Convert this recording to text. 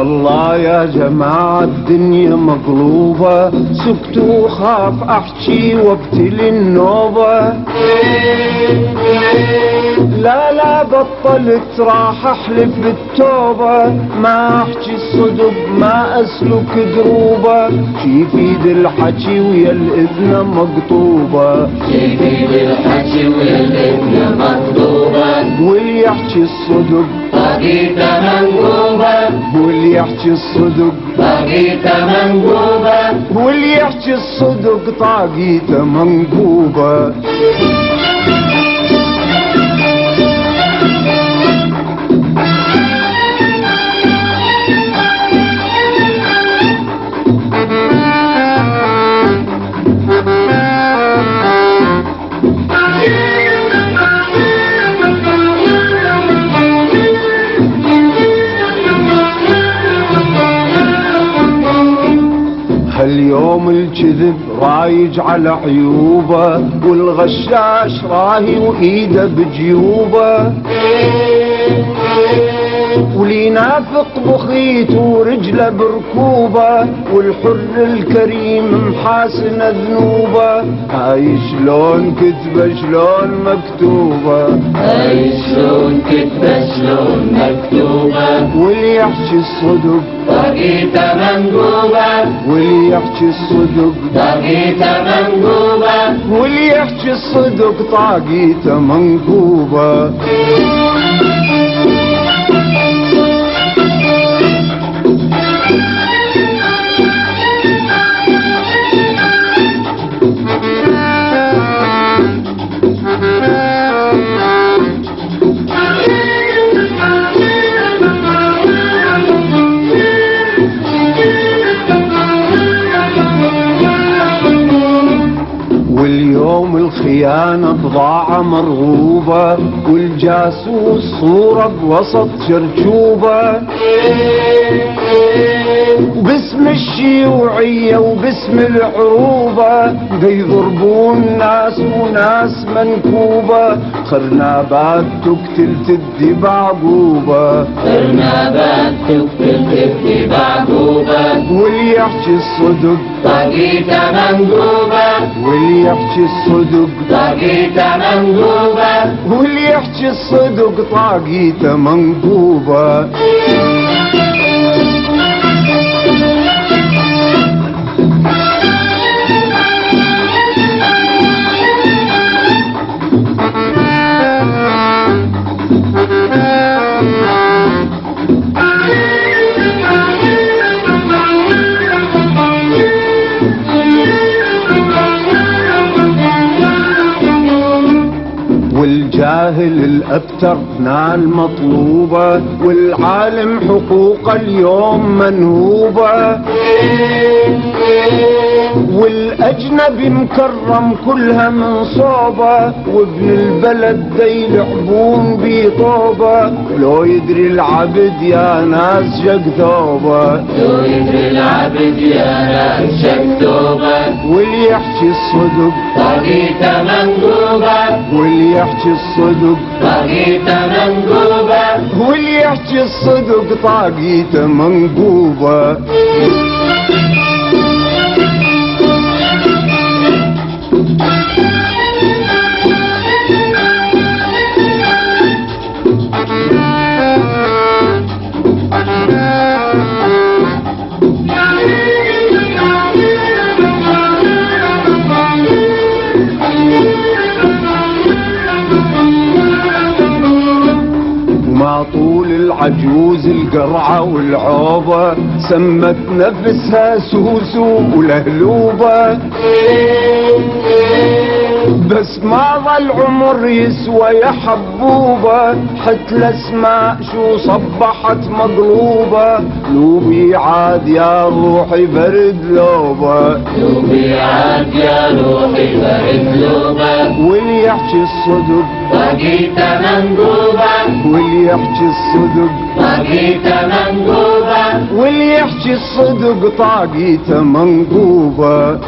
والله يا جماعة الدنيا مقلوبة، سكت وخاف احكي وابتلي النوبة. لا بطلت راح احلف بالتوبة، ما احكي الصدق ما اسلك دروبة، شي يفيد الحكي ويا الاذن مقطوبة، شي يفيد الحكي ويا الاذن مقطوبة، واللي يحكي الصدق طاقيته منقوبة، واللي يحكي الصدق طاقيته منقوبة، واللي يحكي الصدق طاقيته منقوبة. هاليوم الكذب رايج على عيوبه، والغشاش راهي وايده بجيوبه، واللي ينافق بخيت ورجله بركوبه، والحر الكريم محاسن ذنوبه. هاي شلون كتبه شلون مكتوبه، هاي شلون كتبه شلون مكتوبة، واللي يحكي الصدق طاقيته منقوبة، واللي يحكي الصدق طاقيته منقوبة، واللي يحكي الصدق طاقيته منقوبة. واليوم الخيانة بضاعة مرغوبة، والجاسوس صورة بوسط شرشوبة، وباسم الشيوعية وباسم العروبة بيضربون ناس وناس منكوبة. خرنابات تقتل تدي بعقوبة، خرنابات تقتل تدي بعقوبة، واللي يحكي الصدق طاقيته منقوبة، واللي يحكي الصدق طاقيته منقوبة، واللي يحكي الصدق طاقيته منقوبة. والجاهل الأبتر نال مطلوبة، والعالم حقوق اليوم منهوبة، والأجنبي مكرم كلها من صوبة، وابن البلد دي يلعبون بطوبة. لو يدري العبد يا ناس شق ثوبة، لو يدري العبد يا ناس شق ثوبة، واللي يحكي الصدق طاقيته منقوبة، واللي يحكي الصدق طاقيته منقوبة، واللي يحكي الصدق طاقيته منقوبة. مع طول العجوز القرعة والعوبة، سمت نفسها سوسو ولهلوبة، بس ما ظل عمر يسوى يا حبوبة، حتى الاسماء شو صبحت مقلوبة. لوبي عاد يا روحي برد لوبة، لوبي عاد يا روحي برد لوبة، واللي يحكي الصدق طاقيته منقوبة، واللي يحكي الصدق طاقيته منقوبة، واللي يحكي الصدق طاقيته منقوبة.